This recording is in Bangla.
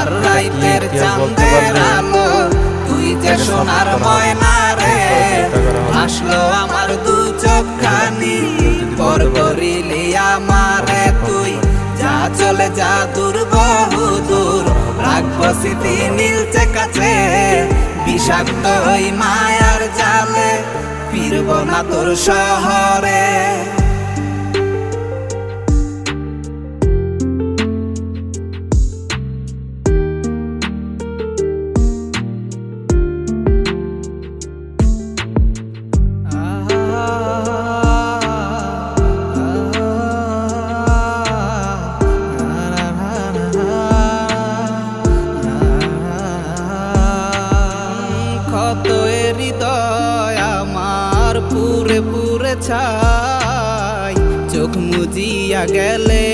আর রাইতের চাঁদের আলো তুই যে সোনার ময়না রে আসলো আমার দু চোখখানি পর করিলি আমারে তুই যা চলে যা দূর বহু দূর রাখবো স্মৃতি নীলচে কাছে বিষাক্ত ওই মায়ার জালে ফিরবো না তোর শহরে হৃদয় আমার পুরে পুরে ছাই চোখ মুজিয়া গেলে